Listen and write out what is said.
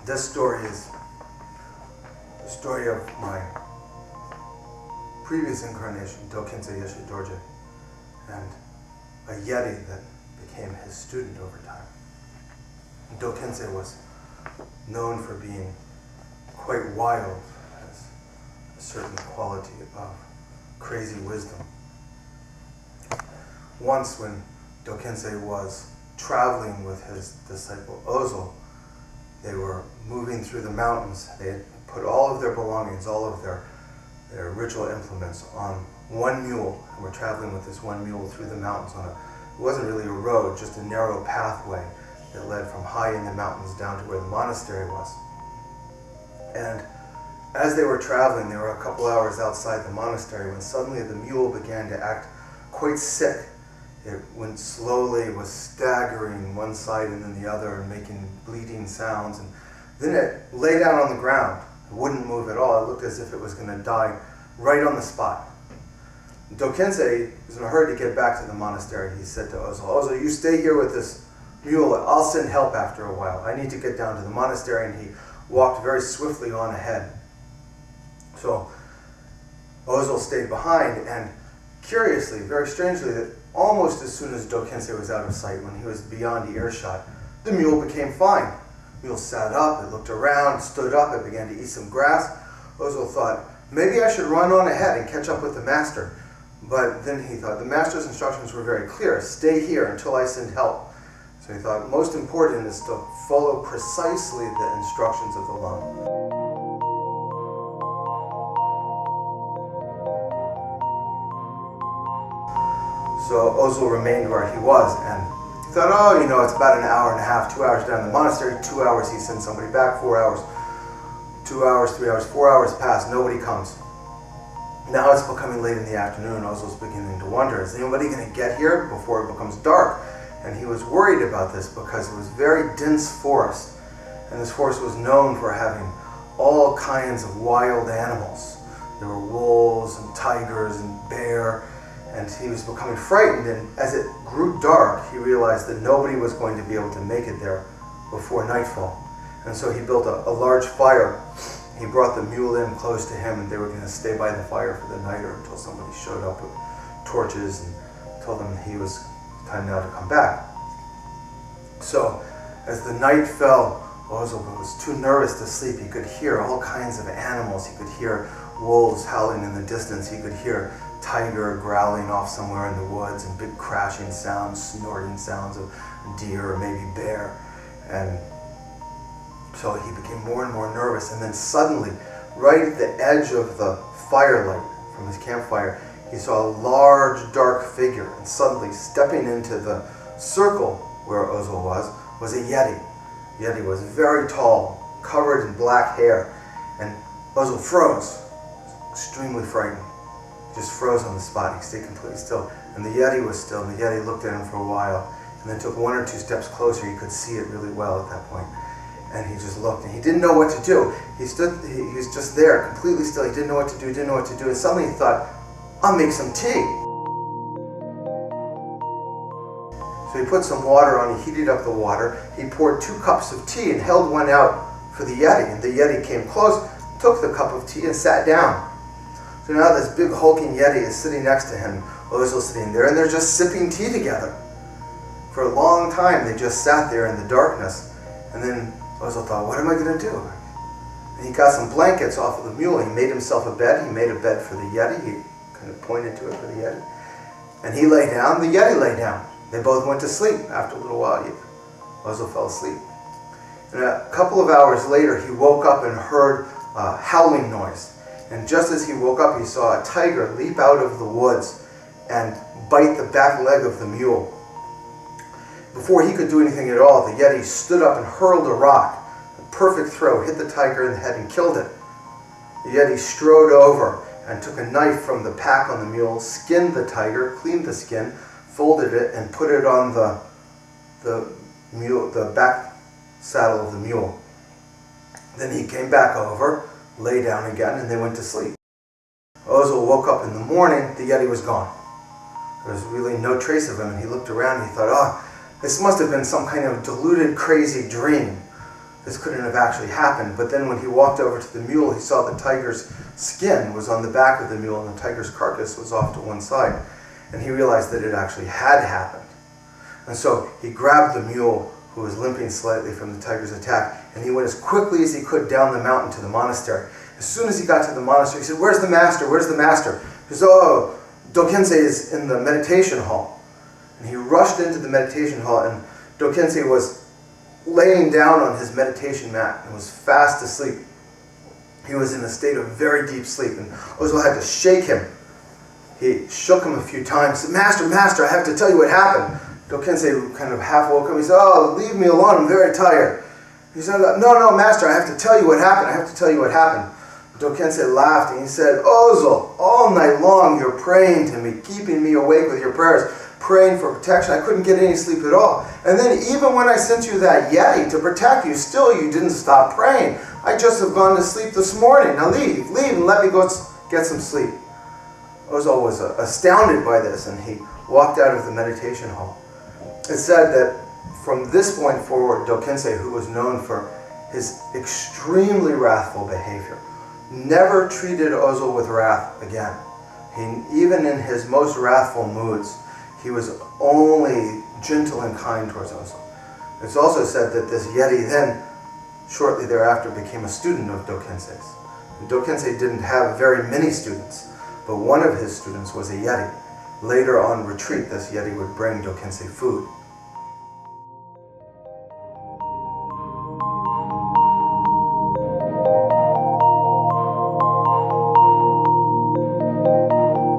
This story is the story of my previous incarnation, Do Khyentse and a Yeti that became his student over time. Do Khyentse was known for being quite wild, has a certain quality of crazy wisdom. Once when Do Khyentse was traveling with his disciple Ozel, they were moving through the mountains. They had put all of their belongings, all of their ritual implements on one mule, and were traveling with this one mule through the mountains it wasn't really a road, just a narrow pathway that led from high in the mountains down to where the monastery was. And as they were traveling, they were a couple hours outside the monastery when suddenly the mule began to act quite sick. It went slowly, was staggering one side and then the other and making bleeding sounds. And then it lay down on the ground. It wouldn't move at all. It looked as if it was going to die right on the spot. Do Khyentse was in a hurry to get back to the monastery. He said to Ozel, you stay here with this mule. I'll send help after a while. I need to get down to the monastery. And he walked very swiftly on ahead. So Ozel stayed behind, and curiously, very strangely, that almost as soon as Do Khyentse was out of sight, when he was beyond earshot, the mule became fine. The mule sat up, it looked around, stood up, it began to eat some grass. Ozel thought, maybe I should run on ahead and catch up with the master. But then he thought, the master's instructions were very clear, stay here until I send help. So he thought, most important is to follow precisely the instructions of the Lama. So Ozel remained where he was, and he thought, it's about an hour and a half, 2 hours down the monastery, 2 hours he sends somebody back, 4 hours, 2 hours, 3 hours, 4 hours pass, nobody comes. Now it's becoming late in the afternoon. Ozel's beginning to wonder, is anybody going to get here before it becomes dark? And he was worried about this because it was very dense forest, and this forest was known for having all kinds of wild animals. There were wolves and tigers and bear. And he was becoming frightened, and as it grew dark, he realized that nobody was going to be able to make it there before nightfall. And so he built a large fire. He brought the mule in close to him, and they were going to stay by the fire for the night or until somebody showed up with torches and told them he was time now to come back. So as the night fell, Ozel was too nervous to sleep. He could hear all kinds of animals. He could hear wolves howling in the distance. He could hear tiger growling off somewhere in the woods, and big crashing sounds, snorting sounds of deer or maybe bear. And so he became more and more nervous, and then suddenly, right at the edge of the firelight from his campfire, he saw a large dark figure, and suddenly stepping into the circle where Ozel was a Yeti. Yeti was very tall, covered in black hair, and Ozel froze, extremely frightened. Just froze on the spot. He stayed completely still. And the Yeti was still, and the Yeti looked at him for a while, and then took 1 or 2 steps closer. You could see it really well at that point. And he just looked, and he didn't know what to do. He was just there, completely still. He didn't know what to do, and suddenly he thought, I'll make some tea. So he put some water on, he heated up the water, he poured 2 cups of tea and held one out for the Yeti. And the Yeti came close, took the cup of tea and sat down. So now this big hulking Yeti is sitting next to him, Ozel's sitting there, and they're just sipping tea together. For a long time they just sat there in the darkness, and then Ozel thought, what am I going to do? And he got some blankets off of the mule. He made himself a bed. He made a bed for the Yeti. He kind of pointed to it for the Yeti. And he lay down, the Yeti lay down. They both went to sleep. After a little while, Ozel fell asleep. And a couple of hours later, he woke up and heard a howling noise. And just as he woke up, he saw a tiger leap out of the woods and bite the back leg of the mule. Before he could do anything at all, the Yeti stood up and hurled a rock. A perfect throw, hit the tiger in the head and killed it. The Yeti strode over and took a knife from the pack on the mule, skinned the tiger, cleaned the skin, folded it, and put it on the back saddle of the mule. Then he came back over, lay down again, and they went to sleep. Ozel woke up in the morning, the Yeti was gone. There was really no trace of him, and he looked around and he thought, this must have been some kind of deluded, crazy dream. this couldn't have actually happened. But then when he walked over to the mule, he saw the tiger's skin was on the back of the mule and the tiger's carcass was off to one side. And he realized that it actually had happened. And so he grabbed the mule, who was limping slightly from the tiger's attack, and he went as quickly as he could down the mountain to the monastery. As soon as he got to the monastery, he said, "Where's the master? Where's the master?" He said, "Oh, Do Khyentse is in the meditation hall." And he rushed into the meditation hall, and Do Khyentse was laying down on his meditation mat and was fast asleep. He was in a state of very deep sleep, and Ozo had to shake him. He shook him a few times. He said, "Master, master, I have to tell you what happened." Do Khyentse kind of half woke him. He said, "Oh, leave me alone, I'm very tired." He said, No, master, I have to tell you what happened. I have to tell you what happened." Do Khyentse laughed and he said, "Ozo, all night long you're praying to me, keeping me awake with your prayers, praying for protection. I couldn't get any sleep at all. And then even when I sent you that Yeti to protect you, still you didn't stop praying. I just have gone to sleep this morning. Now leave and let me go get some sleep." Ozo was astounded by this, and he walked out of the meditation hall. It's said that from this point forward, Do Khyentse, who was known for his extremely wrathful behavior, never treated Ozo with wrath again. Even in his most wrathful moods, he was only gentle and kind towards Ozo. It's also said that this Yeti then, shortly thereafter, became a student of Do Khyentse's. Do Khyentse didn't have very many students, but one of his students was a Yeti. Later on retreat, this Yeti would bring Do Khyentse food.